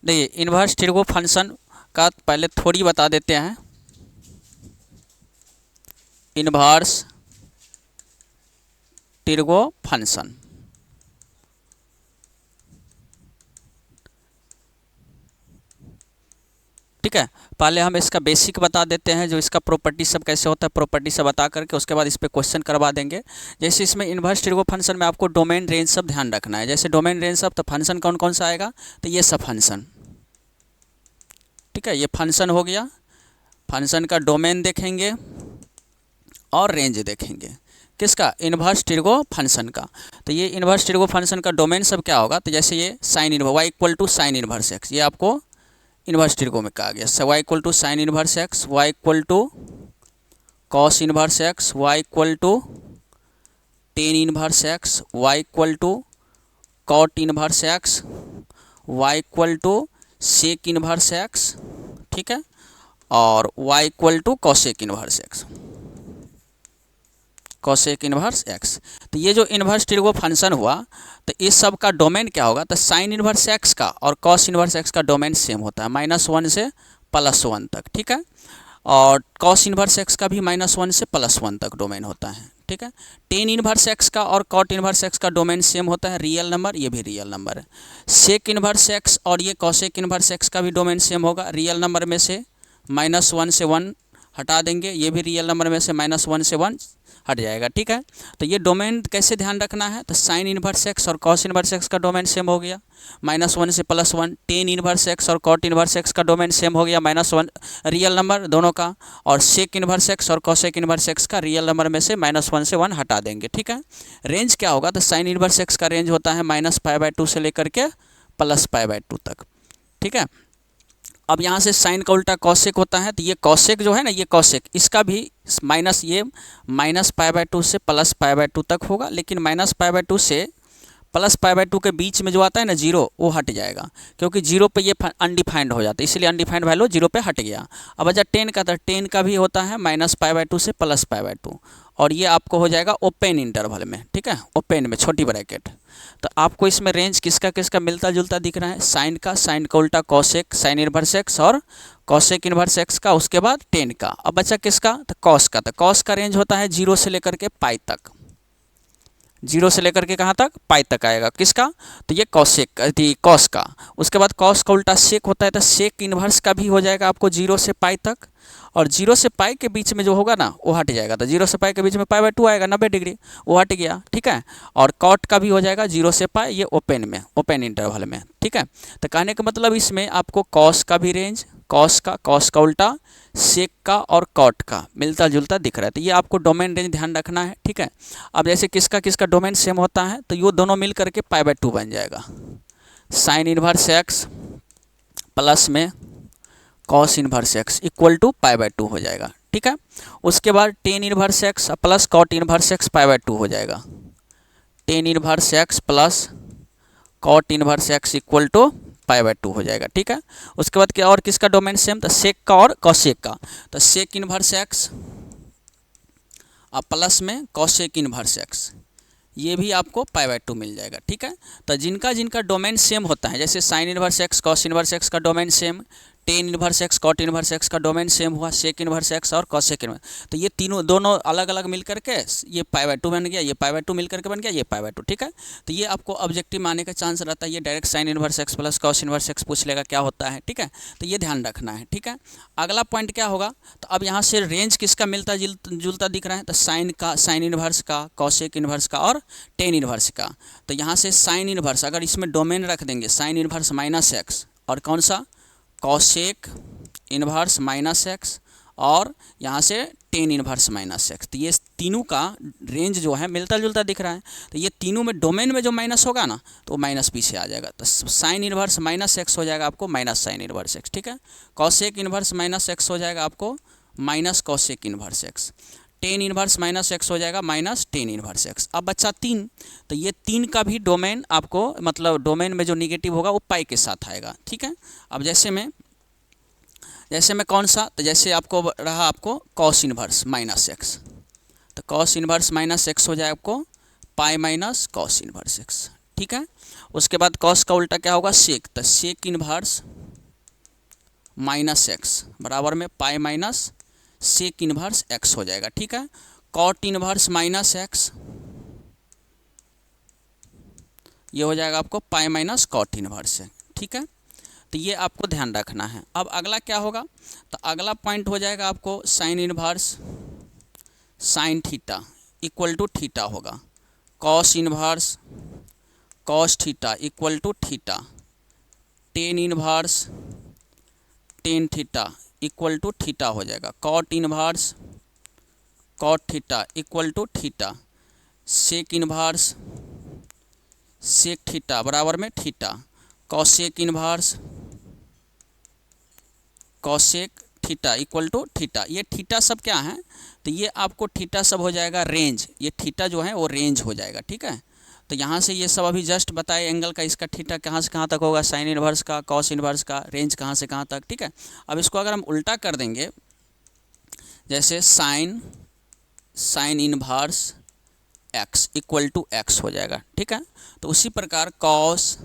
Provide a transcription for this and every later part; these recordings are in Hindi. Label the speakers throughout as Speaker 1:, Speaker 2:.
Speaker 1: देखिए इन्वर्स टिर्गो फंक्शन का पहले थोड़ी बता देते हैं। इन्वर्स टिर्गो फंक्शन, ठीक है। पहले हम इसका बेसिक बता देते हैं, जो इसका प्रॉपर्टी सब कैसे होता है, प्रॉपर्टी सब बता करके उसके बाद इस पर क्वेश्चन करवा देंगे। जैसे इसमें इन्वर्स टिर्गो फंक्शन में आपको डोमेन रेंज सब ध्यान रखना है। जैसे डोमेन रेंज सब, तो फंक्शन कौन कौन सा आएगा, तो ये सब फंक्शन, ठीक है। ये फंक्शन हो गया, फंक्शन का डोमेन देखेंगे और रेंज देखेंगे, किसका, इन्वर्स टिर्गो फंक्शन का। तो ये इन्वर्स टिर्गो फंक्शन का डोमेन सब क्या होगा, तो जैसे ये sine inverse y equal to sine inverse x, ये आपको इन्वर्स टिर्गो में कहा गया। Y equal to sine inverse x, y equal to cos inverse x, y equal to tan inverse x, y equal to cot inverse x, y equal to sec inverse x, ठीक है, और y equal to cosec inverse x, cosec inverse x. तो ये जो इन्वर्स टिर्गो फंक्शन हुआ, तो इस सब का डोमेन क्या होगा, तो साइन इन्वर्स एक्स का और कॉस इन्वर्स एक्स का डोमेन सेम होता है, -1 से +1 तक, ठीक है। और कॉस इन्वर्स एक्स का भी -1 से +1 तक डोमेन होता है, ठीक है। टेन इन्वर्स एक्स का और कॉट इन्वर्स एक्स का डोमेन सेम होता है, रियल नंबर, ये भी रियल नंबर है। सेक इन्वर्स एक्स और ये कॉसेक इन्वर्स एक्स का भी डोमेन सेम होगा, रियल नंबर में से -1 से 1 हटा देंगे, ये भी रियल नंबर में से -1 से 1 हट जाएगा, ठीक है। तो ये डोमेन कैसे ध्यान रखना है, तो साइन इन्वर्स एक्स और कॉस इन्वर्स एक्स का डोमेन सेम हो गया, -1 से +1। टेन इन्वर्स एक्स और कॉट इन्वर्स एक्स का डोमेन सेम हो गया, -1 रियल नंबर दोनों का। और सेक इन्वर्स एक्स और कॉसेक इन्वर्स एक्स का रियल नंबर में से -1 से 1 हटा देंगे, ठीक है। रेंज क्या होगा, तो साइन इन्वर्स एक्स का रेंज होता है -π/2 से लेकर के +π/2 तक, ठीक है। अब यहाँ से साइन का उल्टा कॉसेक होता है, तो ये कॉसेक जो है ना, ये कॉसेक, इसका भी माइनस, ये -π/2 से +π/2 तक होगा, लेकिन -π/2 से +π/2 के बीच में जो आता है ना 0, वो हट जाएगा, क्योंकि 0 पे ये अनडिफाइंड हो जाता है, इसलिए अनडिफाइंड वैल्यू 0 पे हट गया। अब अच्छा 10 का, तो 10 का भी होता है -π/2 से +π/2, और ये आपको हो जाएगा ओपन इंटरवल में, ठीक है, ओपन में छोटी ब्रैकेट। तो आपको इसमें रेंज किसका किसका मिलता जुलता दिख रहा है, साइन का उल्टा कॉसेक साइन इन्वर्स एक्स और कॉसेक इन्वर्स एक्स का, उसके बाद 10 का। अब बचा किसका, तो कॉस का। तो कॉस का रेंज होता है 0 से लेकर के पाई तक, 0 से लेकर के कहाँ तक, पाई तक आएगा, किसका, तो ये कॉसेक कॉस का। उसके बाद कॉस का उल्टा सेक होता है, तो सेक इन्वर्स का भी हो जाएगा आपको 0 से पाई तक, और 0 से पाई के बीच में जो होगा ना वो हट जाएगा। तो 0 से पाई के बीच में π/2 आएगा 90 डिग्री, वो हट गया, ठीक है। और कॉट का भी हो जाएगा 0 से पाई, ये ओपन में, ओपन इंटरवल में, ठीक है। तो कहने का मतलब इसमें आपको कॉस का भी रेंज, कॉस का उल्टा सेक का और कॉट का मिलता जुलता दिख रहा है। तो ये आपको डोमेन रेंज ध्यान रखना है, ठीक है। अब जैसे किसका किसका डोमेन सेम होता है, तो ये दोनों मिल करके π/2 बन जाएगा, साइन इन्वर्स एक्स प्लस में cos inverse x equal to π/2 हो जाएगा, ठीक है। उसके बाद tan inverse x plus cot inverse x π/2 हो जाएगा, tan inverse x plus cot inverse x equal to π/2 हो जाएगा, ठीक है। उसके बाद क्या और किसका डोमेन सेम, तो सेक का और कॉसेक का। तो सेक इन्वर्स एक्स और प्लस में कॉसेक इन्वर्स एक्स, ये भी आपको π/2 मिल जाएगा, ठीक है। तो जिनका जिनका डोमेन सेम होता है, जैसे sine inverse x cos inverse x का domain same, tan inverse x cot inverse x का डोमेन सेम हुआ, सेक इन्वर्स एक्स और कॉसेक इन्वर्स, तो ये तीनों दोनों अलग अलग मिल करके ये π/2 बन गया, ये π/2 मिल करके बन गया, ये π/2, ठीक है। तो ये आपको ऑब्जेक्टिव में आने का चांस रहता है, ये direct sine inverse x plus cos inverse x पूछ लेगा क्या होता है, ठीक है। तो ये ध्यान रखना है, ठीक है। अगला पॉइंट क्या होगा, तो अब यहाँ से रेंज किसका मिलता जुलता दिख रहा है, तो साइन का, साइन इन्वर्स का, कॉसेक इन्वर्स का और टेन इन्वर्स का। तो यहाँ से साइन इन्वर्स, अगर इसमें डोमेन रख देंगे साइन इन्वर्स -x और कौन सा कॉसेक इन्वर्स -x और यहाँ से टेन इन्वर्स -x, तो ये तीनों का रेंज जो है मिलता जुलता दिख रहा है। तो ये तीनों में डोमेन में जो माइनस होगा ना, तो वो माइनस पीछे आ जाएगा, तो साइन इन्वर्स -x हो जाएगा आपको माइनस साइन इन्वर्स x, ठीक है। कॉसेक इन्वर्स -x हो जाएगा आपको minus cosec inverse x, ten inverse -x हो जाएगा माइनस टेन इन्वर्स x। अब बच्चा 3, तो ये 3 का भी डोमेन आपको, मतलब डोमेन में जो निगेटिव होगा वो पाई के साथ आएगा, ठीक है। अब जैसे में कौन सा, तो जैसे आपको रहा आपको कॉस इन्वर्स -x, तो कॉस इन्वर्स -x हो जाए आपको pi minus cos inverse x, ठीक है। उसके बाद कॉस का उल्टा क्या होगा सेक, तो सेक इन्वर्स माइनस एक्स बराबर में pi minus sec inverse x हो जाएगा। ठीक है, कॉट इन्वर्स माइनस एक्स ये हो जाएगा आपको पाई माइनस कॉट इन्वर्स है। ठीक है, तो ये आपको ध्यान रखना है। अब अगला क्या होगा, तो अगला पॉइंट हो जाएगा आपको sine inverse sine theta equal to theta होगा, cos inverse cos theta equal to theta, tan inverse tan theta equal to theta हो जाएगा, cot inverse cot theta equal to theta, sec inverse sec theta बराबर में theta, cosec inverse cosec theta equal to theta. ये थीटा सब क्या है, तो ये आपको थीटा सब हो जाएगा रेंज, ये थीटा जो है वो रेंज हो जाएगा। ठीक है, तो यहाँ से ये सब अभी जस्ट बताए एंगल का, इसका थीटा कहाँ से कहाँ तक होगा, साइन इन्वर्स का कॉस इन्वर्स का रेंज कहाँ से कहाँ तक। ठीक है, अब इसको अगर हम उल्टा कर देंगे, जैसे sine sine inverse x equal to x हो जाएगा। ठीक है, तो उसी प्रकार cos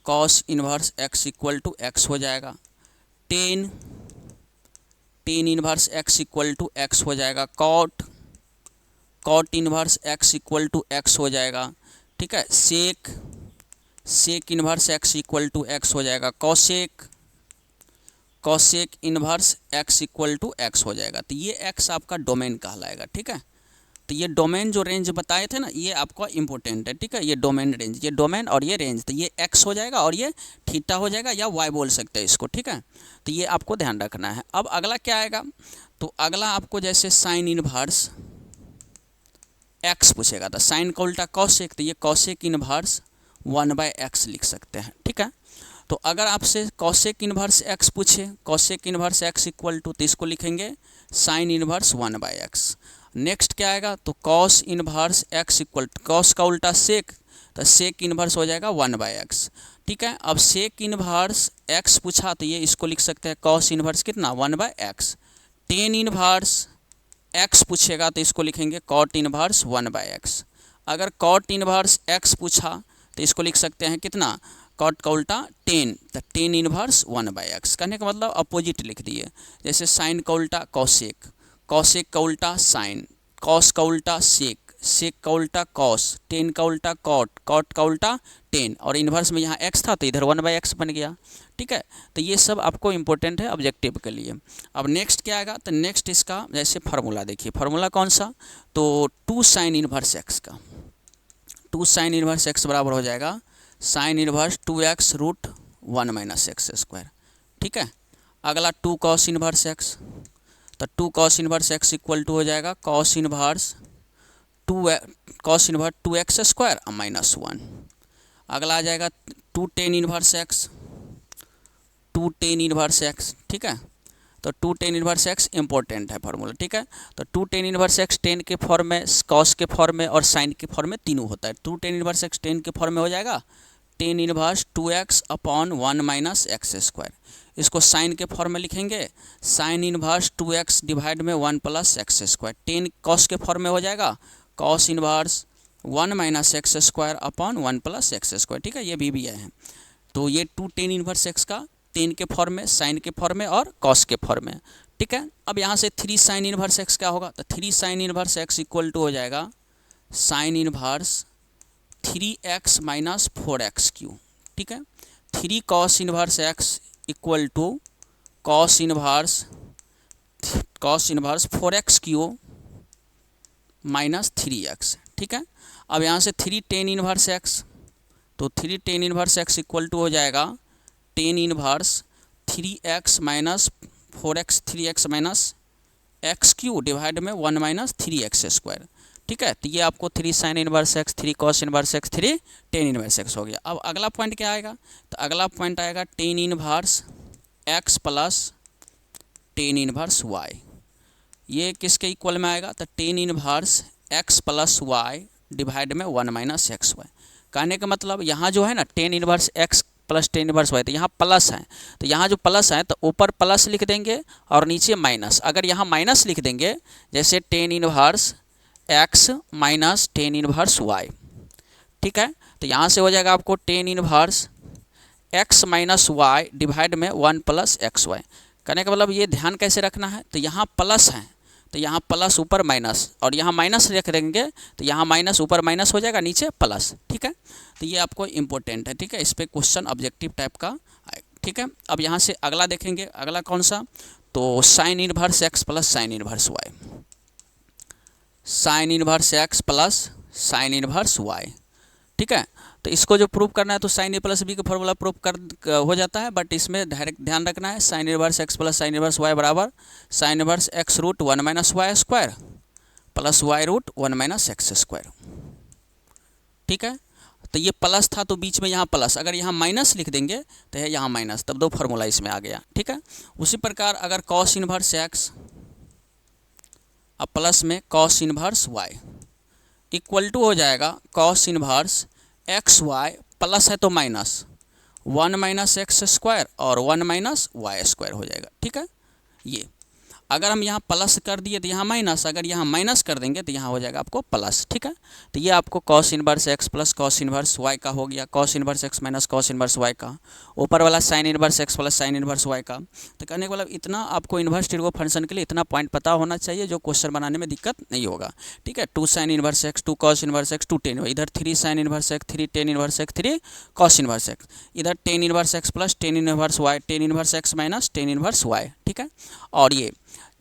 Speaker 1: cos inverse x equal to x हो जाएगा, tan tan inverse x equal to x हो जाएगा, cot cot inverse x equal to x हो जाएगा। ठीक है, sec sec inverse x equal to x हो जाएगा, cosec cosec inverse x equal to x हो जाएगा। तो ये एक्स आपका डोमेन कहलाएगा। ठीक है, तो ये डोमेन जो रेंज बताए थे ना, ये आपका इंपॉर्टेंट है। ठीक है, ये डोमेन रेंज, ये डोमेन और ये रेंज, तो ये एक्स हो जाएगा और ये थीटा हो जाएगा या वाई बोल सकते हैं इसको। ठीक है, तो ये आपको ध्यान रखना है। अब अगला क्या आएगा, तो अगला आपको जैसे साइन इन्वर्स एक्स पूछेगा, तो साइन का उल्टा कॉसेक, तो ये कॉसेक इन्वर्स 1/x लिख सकते हैं। ठीक है, तो अगर आपसे कॉसेक इन्वर्स एक्स पूछे, cosec inverse x equal to, तो इसको लिखेंगे साइन इन्वर्स 1/x। नेक्स्ट क्या आएगा, तो cos inverse x equal to, cos का उल्टा सेक, तो सेक इन्वर्स हो जाएगा 1/x। ठीक है, अब सेक इन्वर्स एक्स पूछा, तो ये इसको लिख सकते हैं कॉस इन्वर्स कितना 1/x। टेन इन्वर्स एक्स पूछेगा तो इसको लिखेंगे कॉट इन्वर्स 1/x। अगर कॉट इन्वर्स एक्स पूछा तो इसको लिख सकते हैं कितना, कॉट का उल्टा टेन, तो टेन इन्वर्स 1/x। कहने का मतलब अपोजिट लिख दिए, जैसे साइन का उल्टा कॉसेक, कॉसेक का उल्टा साइन, कॉस का उल्टा सेक, सेक का उल्टा कॉस, टेन का उल्टा कॉट, कॉट का उल्टा टेन, और इन्वर्स में यहाँ एक्स था तो इधर 1/x बन गया। ठीक है, तो ये सब आपको इंपॉर्टेंट है ऑब्जेक्टिव के लिए। अब नेक्स्ट क्या आएगा, तो नेक्स्ट इसका जैसे फार्मूला देखिए, फार्मूला कौन सा, तो 2 साइन इन्वर्स एक्स का, 2 साइन इन्वर्स एक्स बराबर हो जाएगा sine inverse 2x root 1 - x²। ठीक है, अगला 2 कॉस इन्वर्स एक्स, तो 2 cos inverse x equal to हो जाएगा कॉस इन्वर्स 2x² -1। अगला आ जाएगा 2 ten inverse x, 2 ten inverse x. ठीक है, तो 2 टेन इन्वर्स एक्स इंपॉर्टेंट है फार्मूला। ठीक है, तो 2 टेन इन्वर्स एक्स टेन के फॉर्म में, कॉस के फॉर्म में और साइन के फॉर्म में तीनों होता है। 2 टेन इन्वर्स एक्स टेन के फॉर्म में हो जाएगा टेन इन्वर्स 2x/1 - x²। इसको साइन के फॉर्म में लिखेंगे साइन इन्वर्स 2x डिवाइड में 1 + x²। टेन कॉस के फॉर्म में हो जाएगा कॉस इन्वर्स 1 - x²/1 + x²। ठीक है, ये भी आए हैं। तो ये 2 टेन इन्वर्स एक्स का टेन के फॉर्म में, साइन के फॉर्म में और कॉस के फॉर्म में। ठीक है, अब यहाँ से 3 साइन इन्वर्स एक्स क्या होगा, तो 3 sine inverse x equal to हो जाएगा साइन इन्वर्स 3x - 4x³। ठीक है, 3 cos inverse x equal to cos inverse 4x³ - 3x। ठीक है, अब यहाँ से 3 टेन इन्वर्स एक्स, तो 3 tan inverse x equal to हो जाएगा tan inverse 3x - 4x 3x - x³ divide में 1 - 3x²। ठीक है, तो ये आपको 3 sine inverse x, 3 cos inverse x, 3 tan inverse x हो गया। अब अगला पॉइंट क्या आएगा, तो अगला पॉइंट आएगा tan inverse x plus tan inverse y. ये किसके इक्वल में आएगा, तो tan inverse x plus y divide में 1 - xy। कहने का मतलब यहाँ जो है ना tan inverse x plus tan inverse y, तो यहाँ प्लस है, तो यहाँ जो प्लस है तो ऊपर प्लस लिख देंगे और नीचे माइनस। अगर यहाँ माइनस लिख देंगे, जैसे tan inverse x minus tan inverse y. ठीक है, तो यहाँ से हो जाएगा आपको tan inverse x minus y divide में 1 प्लस एक्स वाई। कहने का मतलब ये ध्यान कैसे रखना है, तो यहाँ प्लस है तो यहाँ प्लस ऊपर माइनस, और यहाँ माइनस रख देंगे तो यहाँ माइनस ऊपर माइनस हो जाएगा, नीचे प्लस। ठीक है, तो ये आपको इम्पोर्टेंट है। ठीक है, इस पर क्वेश्चन ऑब्जेक्टिव टाइप का आएगा। ठीक है, अब यहाँ से अगला देखेंगे, अगला कौन सा, तो sine inverse x plus sine inverse y. Sine inverse x plus sine inverse y. ठीक है, तो इसको जो प्रूव करना है तो साइन ए प्लस बी का फॉर्मूला प्रूव कर हो जाता है, बट इसमें डायरेक्ट ध्यान रखना है sine inverse x plus sine inverse y बराबर sine inverse x root 1 minus y square plus y root 1 minus x square. ठीक है, तो ये प्लस था तो बीच में यहाँ प्लस, अगर यहाँ माइनस लिख देंगे तो है यहाँ माइनस, तब दो फार्मूला इसमें आ गया। ठीक है, उसी प्रकार अगर कॉस इनवर्स एक्स अब प्लस में cos inverse y equal to हो जाएगा cos inverse x y, plus है तो माइनस 1 माइनस एक्स स्क्वायर और 1 माइनस वाई स्क्वायर हो जाएगा। ठीक है, ये अगर हम यहाँ प्लस कर दिए तो यहाँ माइनस, अगर यहाँ माइनस कर देंगे तो यहाँ हो जाएगा आपको प्लस। ठीक है, तो ये आपको cos inverse x plus cos inverse y का हो गया, cos inverse x minus cos inverse y का, ऊपर वाला sine inverse x plus sine inverse y का। तो कहने का मतलब इतना आपको इनवर्स ट्रिगो फंक्शन के लिए इतना पॉइंट पता होना चाहिए जो क्वेश्चन बनाने में दिक्कत नहीं होगा। ठीक है, 2 sine inverse x 2 cos inverse x 2 tan, इधर 3 sine inverse x 3 tan inverse x 3 cos inverse x, इधर tan inverse x plus tan inverse y tan inverse x minus tan inverse y. ठीक है, और ये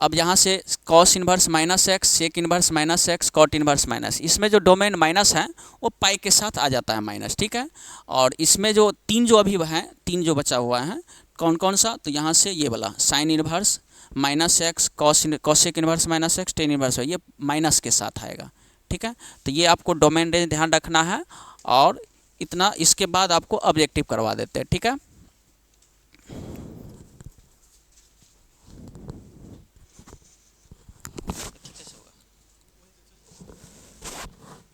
Speaker 1: अब यहाँ से cos inverse minus x sec inverse minus x cot inverse minus, इसमें जो डोमेन माइनस है वो पाई के साथ आ जाता है माइनस। ठीक है, और इसमें जो तीन जो अभी हैं, तीन जो बचा हुआ है कौन कौन सा, तो यहाँ से ये वाला sine inverse minus x cosec inverse minus x tan inverse, ये माइनस के साथ आएगा। ठीक है, तो ये आपको डोमेन रेंज ध्यान रखना है, और इतना इसके बाद आपको ऑब्जेक्टिव करवा देते हैं। ठीक है,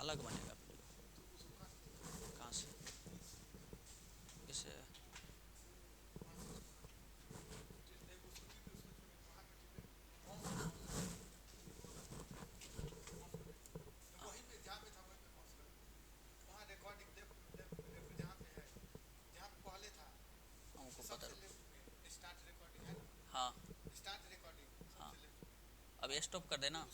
Speaker 1: अलग बनेगा कहाँ से इसे, हमको पता हाँ हाँ, अब स्टॉप कर देना।